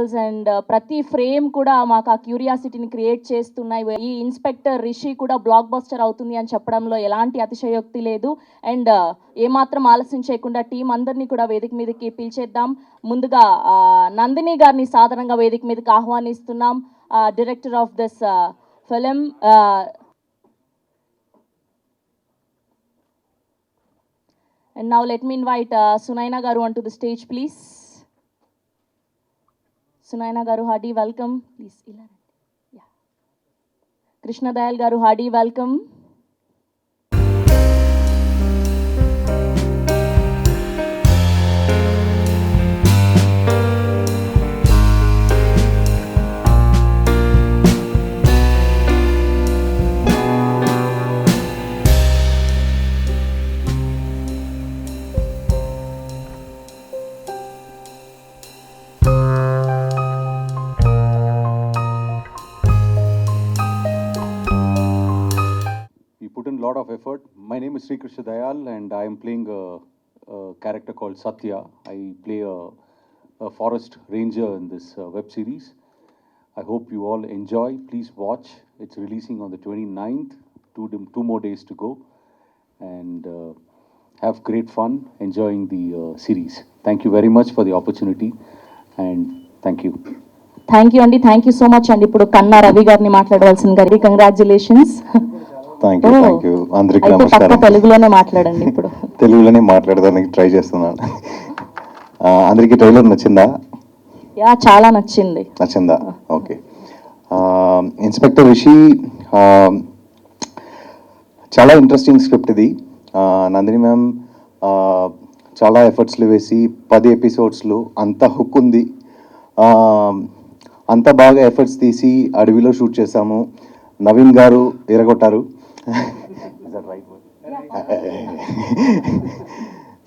Visuals and ప్రతి frame కూడా మాకు ఆ క్యూరియాసిటీని క్రియేట్ చేస్తున్నాయి. ఈ ఇన్స్పెక్టర్ రిషి కూడా బ్లాక్ బస్టర్ అవుతుంది అని చెప్పడంలో ఎలాంటి అతిశయోక్తి లేదు. అండ్ ఏమాత్రం ఆలస్యం చేయకుండా టీం అందరినీ కూడా వేదిక మీదకి పిలిచేద్దాం. ముందుగా నందిని గారిని సాధారణంగా వేదిక మీదకి ఆహ్వానిస్తున్నాం. Director of this film. And now let me invite Sunaina Garu onto the stage, please. Sunaina Garu, hearty welcome. Please, yeah. Krishna Dayal Garu, hearty welcome. Lot of effort. My name is Sri Krishna Dayal and I am playing a character called Satya. I play a forest ranger in this web series. I hope you all enjoy. Please watch. It's releasing on the 29th. Two more days to go. And have great fun enjoying the series. Thank you very much for the opportunity and thank you. Thank you Andy. Thank you so much Andy. Ippudu Kanna Ravi garni maatladalsinది. Congratulations. Thank you అందరికీ నమస్కారం. తెలుగులోనే మాట్లాడండి. ఇప్పుడు తెలుగులోనే మాట్లాడడానికి try చేస్తున్నాను. అందరికీ trailer నచ్చిందా? చాలా నచ్చిందా? ఓకే. ఇన్స్పెక్టర్ రిషి చాలా ఇంట్రెస్టింగ్ స్క్రిప్ట్ ఇది. నందిని మ్యామ్ చాలా ఎఫర్ట్స్లు వేసి 10 ఎపిసోడ్స్లో అంత హుక్ ఉంది. అంత బాగా ఎఫర్ట్స్ తీసి అడవిలో షూట్ చేశాము. నవీన్ గారు ఎరగొట్టారు.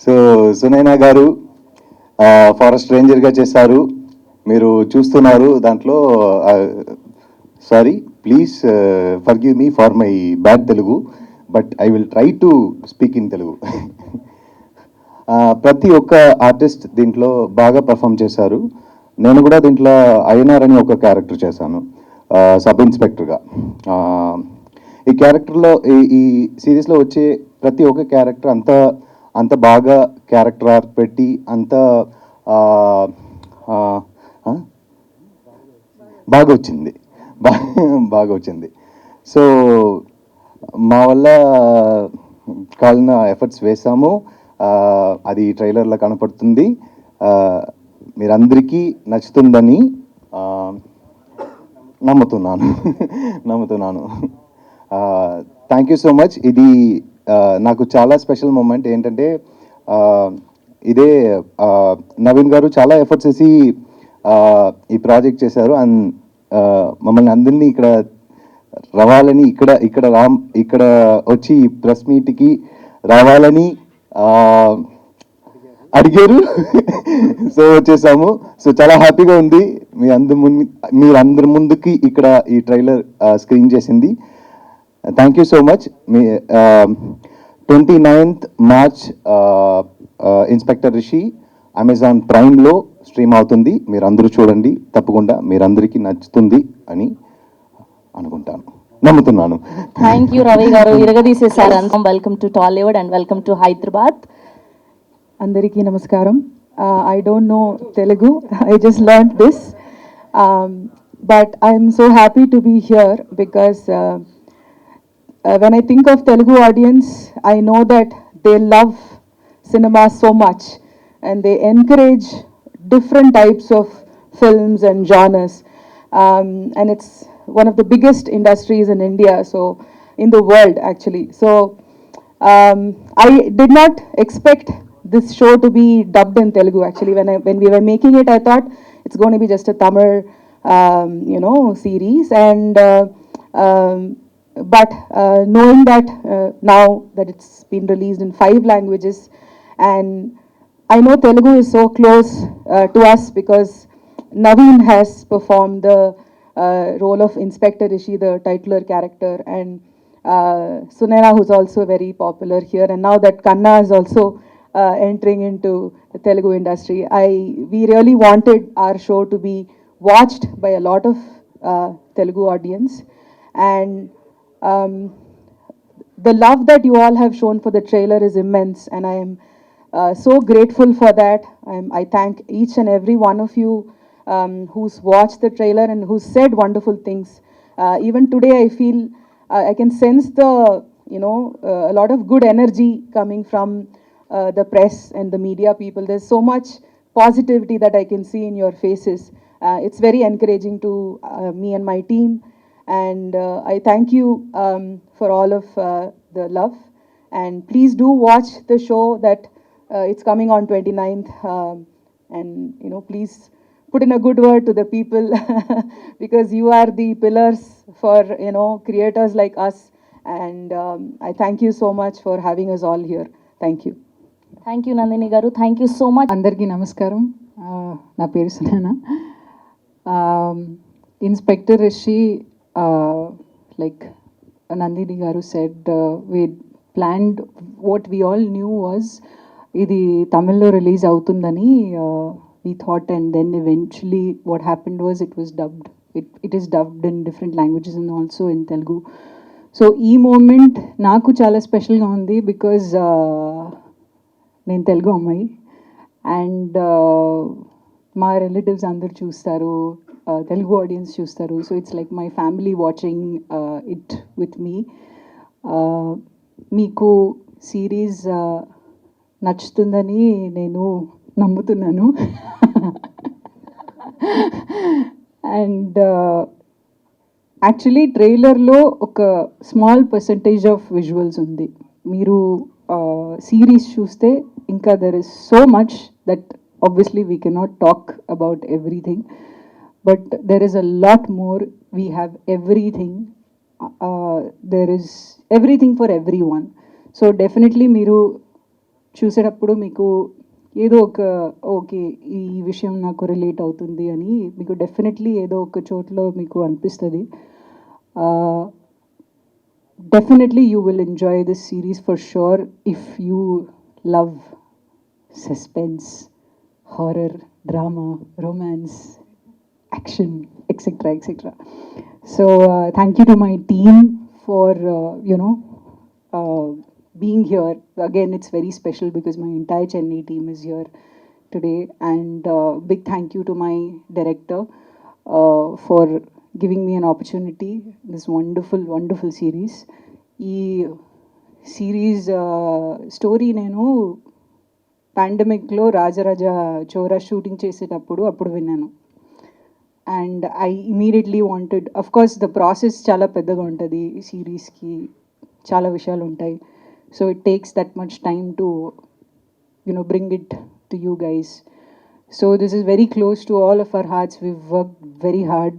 సో సునైనా గారు ఫారెస్ట్ రేంజర్గా చేశారు. మీరు చూస్తున్నారు దాంట్లో. Sorry, please forgive me for my bad Telugu, but I will try to speak in Telugu. ప్రతి ఒక్క ఆర్టిస్ట్ దీంట్లో బాగా పర్ఫామ్ చేశారు. నేను కూడా దీంట్లో ఐఎన్ఆర్ అని ఒక క్యారెక్టర్ చేశాను, సబ్ ఇన్స్పెక్టర్గా. ఈ క్యారెక్టర్లో ఈ సిరీస్లో వచ్చే ప్రతి ఒక్క క్యారెక్టర్ అంత బాగా క్యారెక్టర్ ఆర్క్ పెట్టి బాగా వచ్చింది. సో మా వల్ల కాలిన ఎఫర్ట్స్ వేసాము. అది ట్రైలర్లో కనపడుతుంది. మీరందరికీ నచ్చుతుందని నమ్ముతున్నాను. Thank you so much. ఇది నాకు చాలా స్పెషల్ మూమెంట్. ఏంటంటే ఇదే నవీన్ గారు చాలా ఎఫర్ట్స్ వేసి ఈ ప్రాజెక్ట్ చేశారు. అండ్ మమ్మల్ని అందరినీ ఇక్కడ రావాలని ఇక్కడ వచ్చి ప్రెస్ మీట్కి రావాలని అడిగారు. సో వచ్చేసాము. సో చాలా హ్యాపీగా ఉంది. మీరందరి ముందుకి ఇక్కడ ఈ ట్రైలర్ స్క్రీన్ చేసింది. Thank you so much. 29th March inspector Rishi Amazon ప్రైమ్లో స్ట్రీమ్ అవుతుంది. మీరందరూ చూడండి తప్పకుండా. మీరందరికీ నచ్చుతుంది అని నమ్ముతున్నాను. థ్యాంక్ యూ రవి గారు, ఇరగదీసేసారు. Welcome to Tollywood and welcome to Hyderabad. అందరికీ నమస్కారం. I don't know Telugu. I just learned this. But I'm so happy to be here because when I think of Telugu audience, I know that they love cinema so much and they encourage different types of films and genres. And it's one of the biggest industries in India, so in the world actually. So I did not expect this show to be dubbed in Telugu actually. When we were making it, I thought it's going to be just a Tamil series, and but knowing that now that it's been released in 5 languages, and I know Telugu is so close to us because Naveen has performed the role of Inspector Rishi, the titular character, and Sunaina, who's also very popular here, and now that Kanna is also entering into the Telugu industry, we really wanted our show to be watched by a lot of Telugu audience, and um, the love that you all have shown for the trailer is immense, and I am so grateful for that. I thank each and every one of you who's watched the trailer and who said wonderful things. Even today, I feel I can sense the a lot of good energy coming from the press and the media people. There's so much positivity that I can see in your faces. It's very encouraging to me and my team. And I thank you for all of the love. And please do watch the show that it's coming on 29th. And, please put in a good word to the people because you are the pillars for, creators like us. And I thank you so much for having us all here. Thank you. Thank you Nandini గారు, thank you so much. అందరికీ నమస్కారం. నా పేరు Sunaina. Inspector Rishi, like Nandini గారు said, we planned, what we all knew was ఇది తమిళ్లో release అవుతుందని we thought, and then eventually what happened was it was dubbed. It is dubbed in different languages and also in Telugu. So ఈ moment నాకు చాలా స్పెషల్గా ఉంది because నేను తెలుగు అమ్మాయి అండ్ మా రిలేటివ్స్ అందరు చూస్తారు, తెలుగు ఆడియన్స్ చూస్తారు. So it's like my family watching it with me. మీకు సిరీస్ నచ్చుతుందని నేను నమ్ముతున్నాను. అండ్ యాక్చువల్లీ ట్రైలర్లో ఒక స్మాల్ పర్సంటేజ్ ఆఫ్ విజువల్స్ ఉంది. మీరు సిరీస్ చూస్తే ఇంకా there is so much that obviously we cannot talk about everything, but there is a lot more. We have everything, there is everything for every one. So definitely మీరు చూసేటప్పుడు మీకు ఏదో ఒక okay ఈ విషయం నాకు రిలేట్ అవుతుంది అని మీకు డెఫినెట్లీ ఏదో ఒక చోట్లో మీకు అనిపిస్తుంది. Definitely you will enjoy this series for sure if you love suspense, horror, drama, romance, action, etc., etc. So thank you to my team for being here. Again, it's very special because my entire Chennai team is here today, and big thank you to my director for giving me an opportunity, this wonderful series. ఈ series story నేను పాండమిక్లో Rajaraja చోరా shooting చేసేటప్పుడు అప్పుడు విన్నాను. And I immediately wanted, of course the process చాలా పెద్దగా ఉంటుంది ఈ సిరీస్కి, చాలా విషయాలు ఉంటాయి. So it takes that much time to bring it to you guys. So this is very close to all of our hearts. We've worked very hard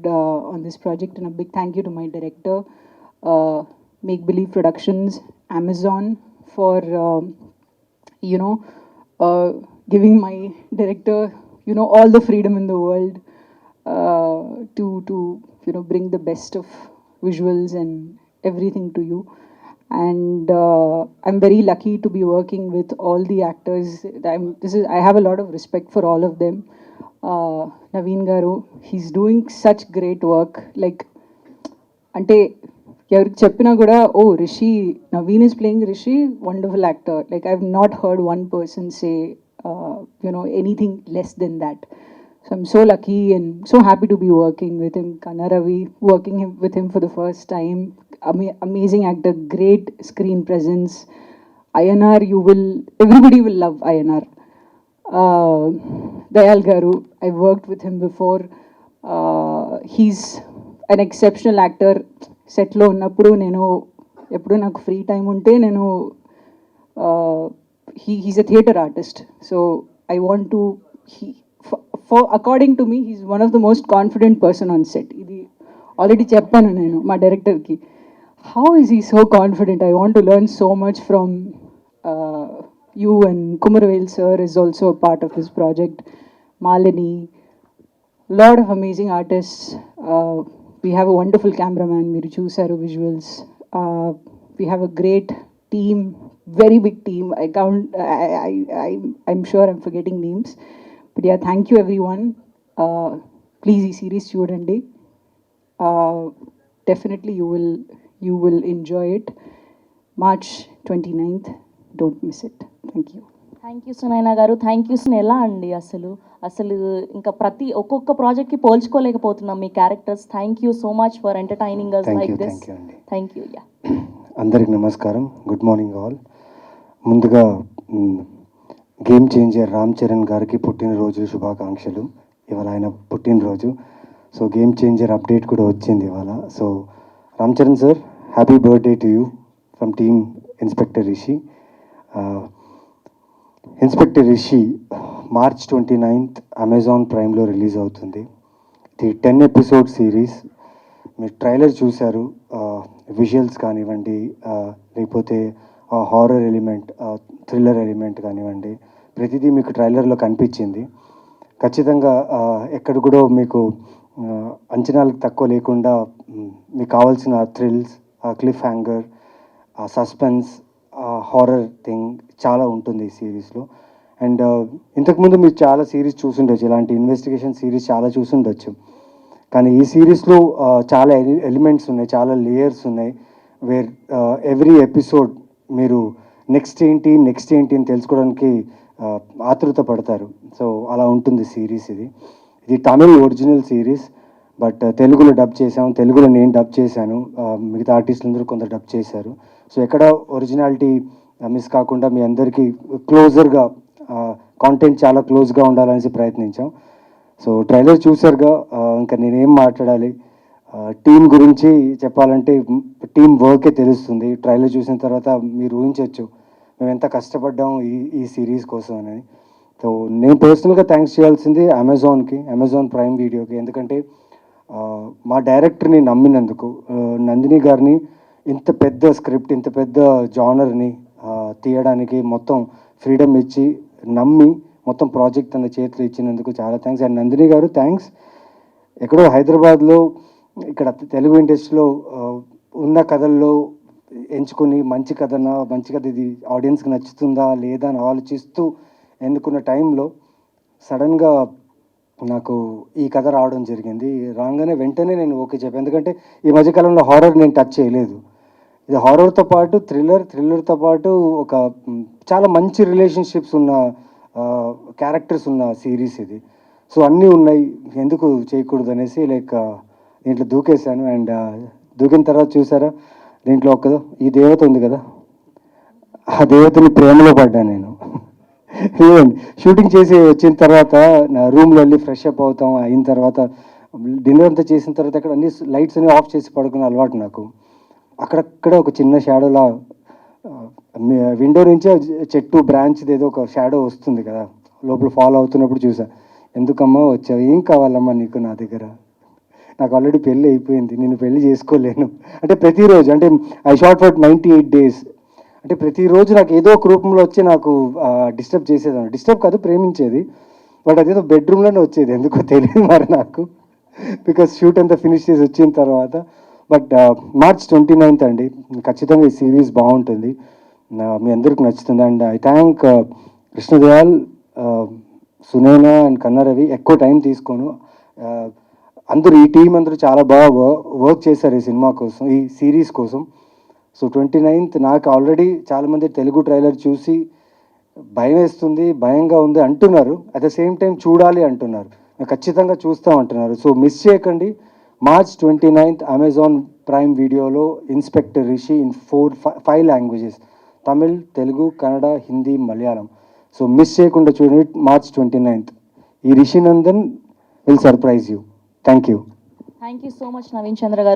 on this project, and a big thank you to my director, Make Believe Productions, Amazon, for giving my director all the freedom in the world to bring the best of visuals and everything to you. And I'm very lucky to be working with all the actors. I have a lot of respect for all of them. Naveen Garu, he's doing such great work. Like, ante ఎవరికి చెప్పినా కూడా, ఓ Rishi, Naveen is playing Rishi, wonderful actor. Like, I've not heard one person say anything less than that. So I'm so lucky and so happy to be working with him. Kanna Ravi, working with him for the first time. Amazing actor, great screen presence. INR, everybody will love INR. Dayal Garu, I worked with him before. He's an exceptional actor. సెట్లో ఉన్నప్పుడు నేను ఎప్పుడు నాకు free time ఉంటే నేను he's a theatre artist. So I want to, according to me, he's one of the most confident person on set. ఇది already చెప్పాను నేను మా డైరెక్టర్కి. How is he so confident? I want to learn so much from you, and Kumarvel sir is also a part of this project. Malini, lot of amazing artists. We have a wonderful cameraman, Miru Chusaru visuals. We have a great team, very big team. I'm sure I'm forgetting names. But yeah, thank you everyone. Please ఈ series చూడండి. Definitely you will enjoy it. March 29th, don't miss it. Thank you. Thank you Sunaina garu. Thank you ఎలా అండి అసలు ఇంకా ఒక్కొక్క ప్రాజెక్ట్కి పోల్చుకోలేకపోతున్నాం మీ characters. Thank you so much for entertaining us like this. Thank you. Yeah, అందరికి నమస్కారం. Good morning all. ముందుగా గేమ్ చేంజర్ రామ్ చరణ్ గారికి పుట్టినరోజు శుభాకాంక్షలు. ఇవాళ ఆయన పుట్టినరోజు. సో గేమ్ చేంజర్ అప్డేట్ కూడా వచ్చింది ఇవాళ. So Ram Charan sir, happy birthday to you from team inspector Rishi. Inspector Rishi March 29th Amazon ప్రైమ్లో రిలీజ్ అవుతుంది. ఇది 10 ఎపిసోడ్ సిరీస్. మీరు ట్రైలర్ చూశారు. విజువల్స్ కానివ్వండి, లేకపోతే హారర్ ఎలిమెంట్, థ్రిల్లర్ ఎలిమెంట్ కానివ్వండి, ప్రతిదీ మీకు ట్రైలర్లో కనిపించింది. ఖచ్చితంగా ఎక్కడ కూడా మీకు అంచనాలకు తక్కువ లేకుండా మీకు కావాల్సిన thrills, cliff hanger, suspense, horror thing చాలా ఉంటుంది ఈ సిరీస్లో. అండ్ ఇంతకుముందు మీరు చాలా సిరీస్ చూసుండొచ్చు, ఇలాంటి ఇన్వెస్టిగేషన్ సిరీస్ చాలా చూసుండొచ్చు. కానీ ఈ సిరీస్లో చాలా ఎలిమెంట్స్ ఉన్నాయి, చాలా లేయర్స్ ఉన్నాయి. వేర్ ఎవ్రీ ఎపిసోడ్ మీరు నెక్స్ట్ ఏంటి అని తెలుసుకోవడానికి ఆతృత పడతారు. సో అలా ఉంటుంది సిరీస్. ఇది తమిళ్ ఒరిజినల్ సిరీస్, బట్ తెలుగులో డబ్ చేసాం. తెలుగులో నేను డబ్ చేశాను, మిగతా ఆర్టిస్టులందరూ కొందరు డబ్ చేశారు. సో ఎక్కడ ఒరిజినాలిటీ మిస్ కాకుండా మీ అందరికీ క్లోజర్గా కాంటెంట్ చాలా క్లోజ్గా ఉండాలనేసి ప్రయత్నించాం. సో ట్రైలర్ చూసారుగా, ఇంకా నేనేం మాట్లాడాలి. టీం గురించి చెప్పాలంటే టీం వర్కే తెలుస్తుంది. ట్రైలర్ చూసిన తర్వాత మీరు ఊహించవచ్చు మేము ఎంత కష్టపడ్డాం ఈ సిరీస్ కోసం అని. సో నేను పర్సనల్గా థ్యాంక్స్ చేయాల్సింది అమెజాన్ ప్రైమ్ వీడియోకి. ఎందుకంటే మా డైరెక్టర్ని నమ్మినందుకు, నందిని గారిని ఇంత పెద్ద స్క్రిప్ట్, ఇంత పెద్ద జానర్ని తీయడానికి మొత్తం ఫ్రీడమ్ ఇచ్చి నమ్మి మొత్తం ప్రాజెక్ట్ తన చేతిలో ఇచ్చినందుకు చాలా థ్యాంక్స్. అండ్ నందిని గారు థ్యాంక్స్. ఎక్కడో హైదరాబాద్లో ఇక్కడ తెలుగు ఇండస్ట్రీలో ఉన్న కథల్లో ఎంచుకొని మంచి కథ ఇది ఆడియన్స్కి నచ్చుతుందా లేదా అని ఆలోచిస్తూ ఎన్నుకున్న టైంలో సడన్గా నాకు ఈ కథ రావడం జరిగింది. రాగానే వెంటనే నేను ఓకే చెప్పాను. ఎందుకంటే ఈ మధ్యకాలంలో హారర్ నేను టచ్ చేయలేదు. ఇది హారర్తో పాటు థ్రిల్లర్తో పాటు ఒక చాలా మంచి రిలేషన్షిప్స్ ఉన్న క్యారెక్టర్స్ ఉన్న సిరీస్ ఇది. సో అన్నీ ఉన్నాయి, ఎందుకు చేయకూడదు అనేసి దీంట్లో దూకేశాను. అండ్ దూకిన తర్వాత చూసారా, దీంట్లో ఈ దేవత ఉంది కదా, ఆ దేవతని ప్రేమలో పడ్డాను నేను. షూటింగ్ చేసి వచ్చిన తర్వాత నా రూమ్లో వెళ్ళి ఫ్రెష్ అప్ అవుతాం. అయిన తర్వాత డిన్నర్ అంతా చేసిన తర్వాత అక్కడ అన్ని లైట్స్ అన్ని ఆఫ్ చేసి పడుకునే అలవాటు నాకు. అక్కడక్కడ ఒక చిన్న షాడోలా విండో నుంచి చెట్టు బ్రాంచ్ ఏదో ఒక షాడో వస్తుంది కదా, లోపల ఫాలో అవుతున్నప్పుడు చూసా. ఎందుకమ్మా వచ్చావు, ఏం కావాలమ్మా నీకు నా దగ్గర, నాకు ఆల్రెడీ పెళ్ళి అయిపోయింది, నేను పెళ్ళి చేసుకోలేను అంటే ప్రతిరోజు అంటే ఐ షాట్ ఫర్ 98 days అంటే ప్రతిరోజు నాకు ఏదో ఒక రూపంలో వచ్చి నాకు డిస్టర్బ్ చేసేదాన్ని. డిస్టర్బ్ కాదు, ప్రేమించేది. బట్ అదేదో బెడ్రూమ్లోనే వచ్చేది, ఎందుకో తెలియదు మరి నాకు. బికాస్ షూట్ అంతా ఫినిష్ చేసి వచ్చిన తర్వాత. బట్ March 29th అండి, ఖచ్చితంగా ఈ సిరీస్ బాగుంటుంది, మీ అందరికి నచ్చుతుంది. And I thank Krishnadayal, Sunaina and Kanna Ravi. ఎక్కువ టైం తీసుకోను, అందరూ ఈ టీం అందరూ చాలా బాగా వర్క్ చేశారు ఈ సినిమా కోసం, ఈ సిరీస్ కోసం. సో 29th నాకు ఆల్రెడీ చాలామంది తెలుగు ట్రైలర్ చూసి భయం వేస్తుంది, భయంగా ఉంది అంటున్నారు. అట్ ద సేమ్ టైం చూడాలి అంటున్నారు, ఖచ్చితంగా చూస్తాం అంటున్నారు. సో మిస్ చేయకండి. March 29th అమెజాన్ ప్రైమ్ వీడియోలో inspector Rishi in 5 languages, Tamil, Telugu, Kannada, Hindi, Malayalam. So miss చేయకుండా చూడండి. March 29th ఈ Rishi Nandan will surprise you. Thank you so much Naveen Chandra గారు.